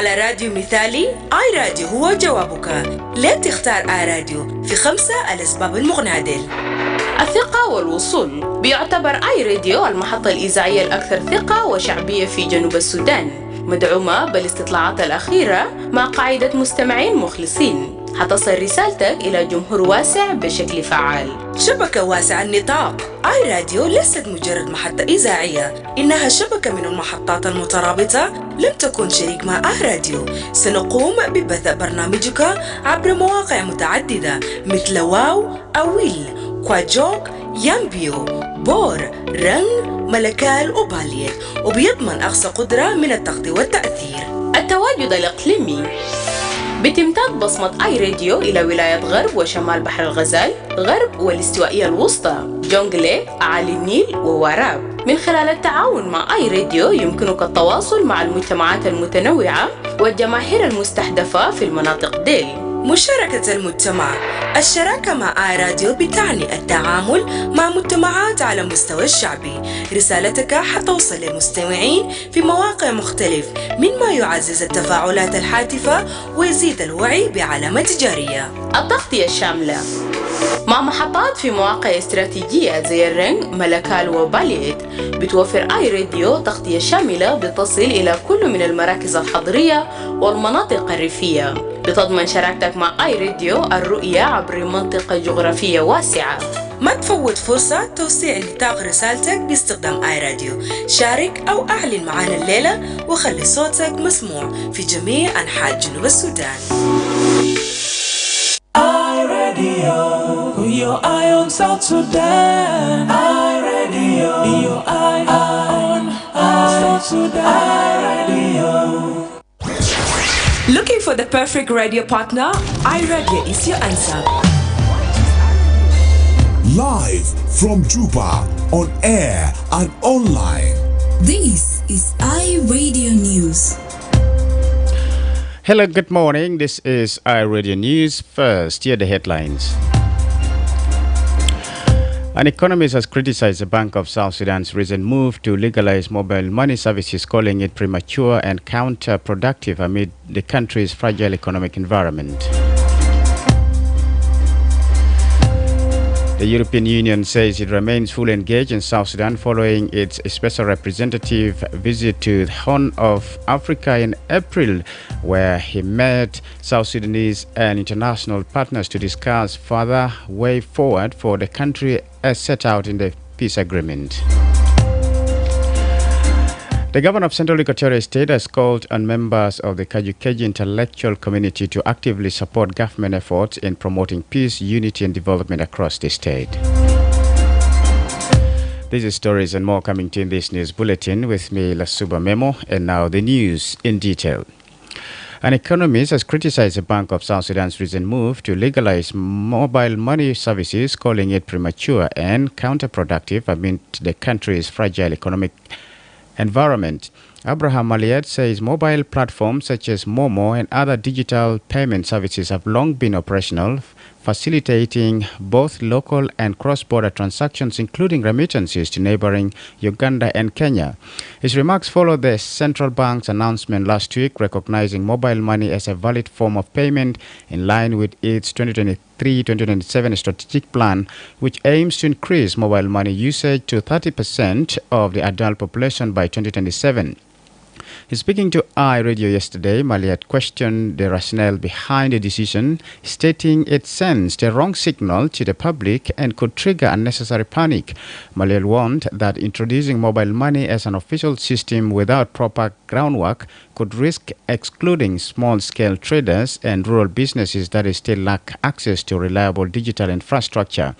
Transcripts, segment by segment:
على راديو مثالي. آي راديو هو جوابك. ليه تختار آي راديو؟ في 5 الأسباب المقنعة ديل. الثقة والوصول. بيعتبر آي راديو المحطة الإذاعية الأكثر ثقة وشعبية في جنوب السودان، مدعومة بالاستطلاعات الأخيرة مع قاعدة مستمعين مخلصين. حتصل رسالتك إلى جمهور واسع بشكل فعال. شبكة واسعة النطاق. آي راديو ليست مجرد محطة إذاعية، إنها شبكة من المحطات المترابطة. لم تكن شريك مع آي راديو. سنقوم ببث برنامجك عبر مواقع متعددة مثل واو، أويل، كواجوك، يامبيو، بور، رنگ، ملكال وباليت، وبيضمن أقصى قدرة من التغطية والتأثير. التواجد الإقليمي. بتمتد بصمة آي راديو إلى ولاية غرب وشمال بحر الغزال، غرب والاستوائية الوسطى، جونغلي، أعالي النيل ووراب. من خلال التعاون مع آي راديو يمكنك التواصل مع المجتمعات المتنوعة والجماهير المستهدفة في المناطق ديل. مشاركة المجتمع. الشراكة مع آي راديو بتعني التعامل مع مجتمعات على مستوى الشعبي. رسالتك حتوصل للمستمعين في مواقع مختلف، مما يعزز التفاعلات الهاتفة ويزيد الوعي بعلامة تجارية. التغطية الشاملة مع محطات في مواقع استراتيجية زي الرنج، ملكال وباليت. بتوفر آي راديو تغطية شاملة بتصل إلى كل من المراكز الحضرية والمناطق الريفية. بتضمن شراكتك مع آي راديو الرؤية عبر منطقة جغرافية واسعة. ما تفوت فرصة توسيع نطاق رسالتك باستخدام آي راديو. شارك أو أعلن معنا الليلة وخلي صوتك مسموع في جميع أنحاء جنوب السودان. آي راديو your eye on South Sudan. I radio your eye on South Sudan. I radio. Looking for the perfect radio partner? iRadio is your answer. Live from Juba, on air and online. This is iRadio News. Hello, good morning. This is iRadio News. First, here are the headlines. An economist has criticized the Bank of South Sudan's recent move to legalize mobile money services, calling it premature and counterproductive amid the country's fragile economic environment. The European Union says it remains fully engaged in South Sudan following its special representative visit to the Horn of Africa in April, where he met South Sudanese and international partners to discuss further way forward for the country as set out in the peace agreement. The governor of Central Equatorial State has called on members of the Kajukeji intellectual community to actively support government efforts in promoting peace, unity, and development across the state. These stories and more coming to in this news bulletin with me, Lasuba Memo, and now the news in detail. An economist has criticized the Bank of South Sudan's recent move to legalize mobile money services, calling it premature and counterproductive amid the country's fragile economic environment. Abraham Maliet says mobile platforms such as Memo and other digital payment services have long been operational, facilitating both local and cross-border transactions, including remittances to neighboring Uganda and Kenya. His remarks follow the central bank's announcement last week recognizing mobile money as a valid form of payment in line with its 2023-2027 strategic plan, which aims to increase mobile money usage to 30% of the adult population by 2027. Speaking to iRadio yesterday, Maliat questioned the rationale behind the decision, stating it sends the wrong signal to the public and could trigger unnecessary panic. Maliat warned that introducing mobile money as an official system without proper groundwork could risk excluding small-scale traders and rural businesses that still lack access to reliable digital infrastructure.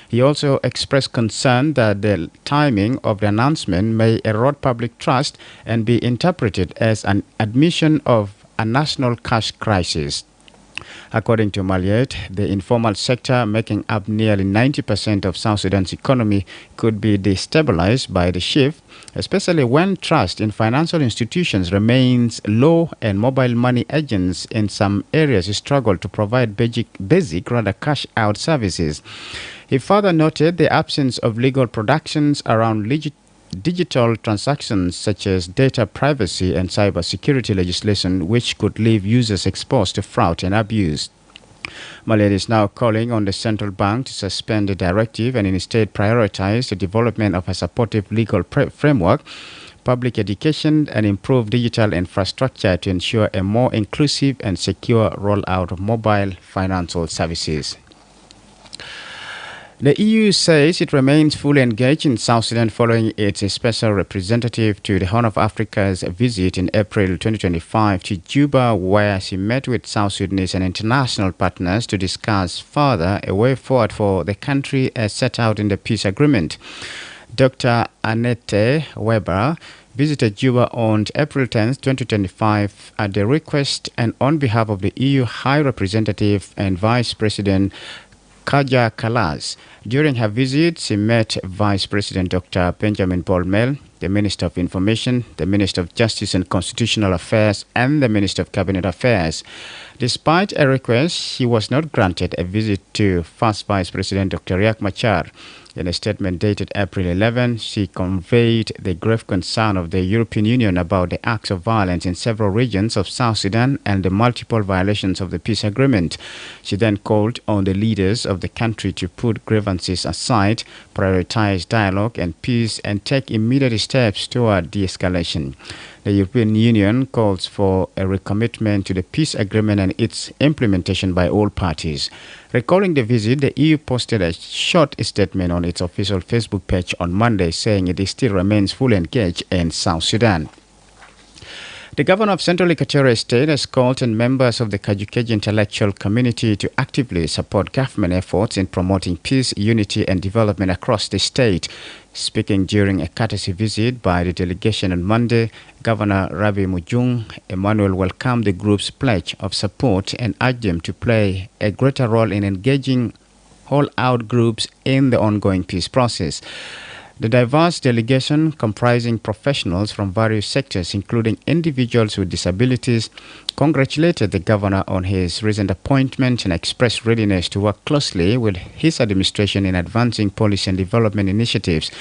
He also expressed concern that the timing of the announcement may erode public trust and be interpreted as an admission of a national cash crisis. According to Maliet, the informal sector, making up nearly 90% of South Sudan's economy, could be destabilized by the shift, especially when trust in financial institutions remains low and mobile money agents in some areas struggle to provide basic rather cash-out services. He further noted the absence of legal protections around digital transactions such as data privacy and cybersecurity legislation, which could leave users exposed to fraud and abuse. Malaysia is now calling on the central bank to suspend the directive and instead prioritize the development of a supportive legal framework, public education, and improve digital infrastructure to ensure a more inclusive and secure rollout of mobile financial services. The EU says it remains fully engaged in South Sudan following its special representative to the Horn of Africa's visit in April 2025 to Juba, where she met with South Sudanese and international partners to discuss further a way forward for the country as set out in the peace agreement. Dr. Annette Weber visited Juba on April 10, 2025 at the request and on behalf of the EU High Representative and Vice President Kaja Kallas. During her visit, she met Vice President Dr. Benjamin Bolmel, the Minister of Information, the Minister of Justice and Constitutional Affairs, and the Minister of Cabinet Affairs. Despite a request, she was not granted a visit to First Vice President Dr. Riek Machar. In a statement dated April 11, she conveyed the grave concern of the European Union about the acts of violence in several regions of South Sudan and the multiple violations of the peace agreement. She then called on the leaders of the country to put grievances aside, prioritize dialogue and peace, and take immediate steps toward de-escalation. The European Union calls for a recommitment to the peace agreement and its implementation by all parties. Recalling the visit, the EU posted a short statement on its official Facebook page on Monday saying it still remains fully engaged in South Sudan. The governor of Central Equatoria State has called on members of the Kajukeji intellectual community to actively support government efforts in promoting peace, unity, and development across the state. Speaking during a courtesy visit by the delegation on Monday, Governor Rabi Mujung Emmanuel welcomed the group's pledge of support and urged them to play a greater role in engaging all-out groups in the ongoing peace process. The diverse delegation, comprising professionals from various sectors, including individuals with disabilities, congratulated the governor on his recent appointment and expressed readiness to work closely with his administration in advancing policy and development initiatives.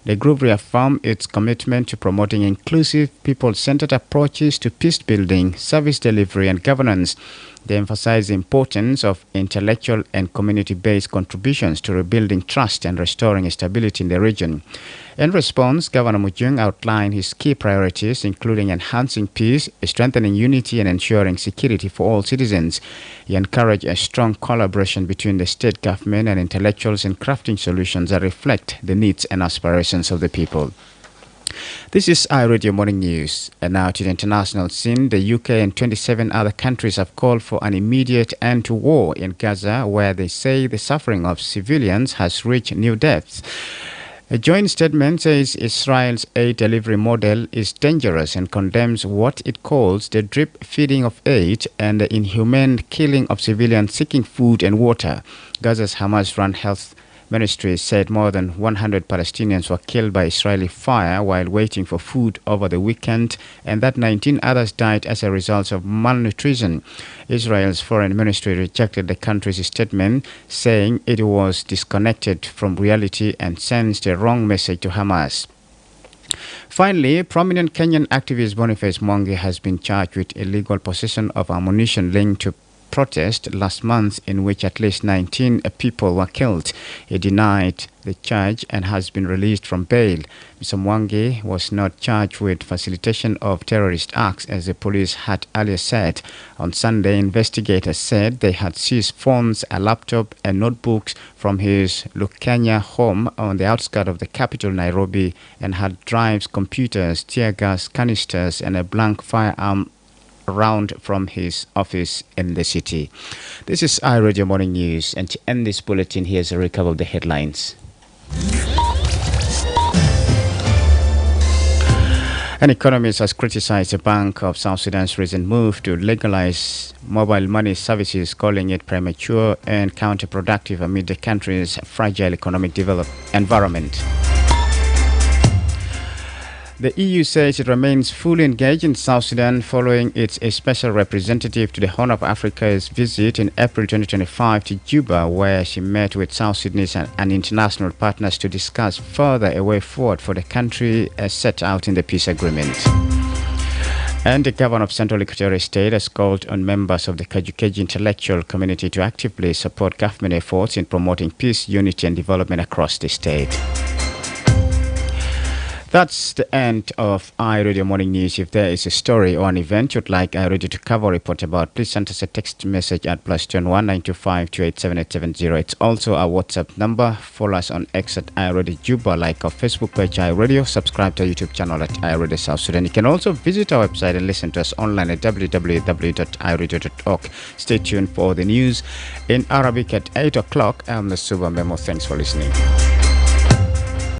The group reaffirmed its commitment to promoting inclusive, people-centered approaches to peace building, service delivery, and governance. They emphasize the importance of intellectual and community-based contributions to rebuilding trust and restoring stability in the region. In response, Governor Mujung outlined his key priorities, including enhancing peace, strengthening unity, and ensuring security for all citizens. He encouraged a strong collaboration between the state government and intellectuals in crafting solutions that reflect the needs and aspirations of the people. This is iRadio Morning News. And now to the international scene. The UK and 27 other countries have called for an immediate end to war in Gaza, where they say the suffering of civilians has reached new depths. A joint statement says Israel's aid delivery model is dangerous and condemns what it calls the drip feeding of aid and the inhumane killing of civilians seeking food and water. Gaza's Hamas-run health ministry said more than 100 Palestinians were killed by Israeli fire while waiting for food over the weekend, and that 19 others died as a result of malnutrition. Israel's foreign ministry rejected the country's statement, saying it was disconnected from reality and sends the wrong message to Hamas. Finally, prominent Kenyan activist Boniface Mwangi has been charged with illegal possession of ammunition linked to protest last month in which at least 19 people were killed. He denied the charge and has been released from bail. Mr. Mwangi was not charged with facilitation of terrorist acts, as the police had earlier said. On Sunday, investigators said they had seized phones, a laptop, and notebooks from his Lukanya home on the outskirts of the capital, Nairobi, and had drives, computers, tear gas canisters, and a blank firearm round from his office in the city. This is iRadio Morning News, and to end this bulletin, here's a recap of the headlines. An economist has criticized the Bank of South Sudan's recent move to legalize mobile money services, calling it premature and counterproductive amid the country's fragile economic environment. The EU says it remains fully engaged in South Sudan following its special representative to the Horn of Africa's visit in April 2025 to Juba, where she met with South Sudanese and international partners to discuss further a way forward for the country as set out in the peace agreement. And the governor of Central Equatorial State has called on members of the Kajukeji intellectual community to actively support government efforts in promoting peace, unity, and development across the state. That's the end of iRadio Morning News. If there is a story or an event you'd like iRadio to cover or report about, please send us a text message at +21 925 287 It's also our WhatsApp number. Follow us on X at iRadio Juba, like our Facebook page iRadio, subscribe to our YouTube channel at iRadio South Sudan. You can also visit our website and listen to us online at www.iradio.org. Stay tuned for the news in Arabic at 8 o'clock. I'm Lasuba. Memo. Thanks for listening.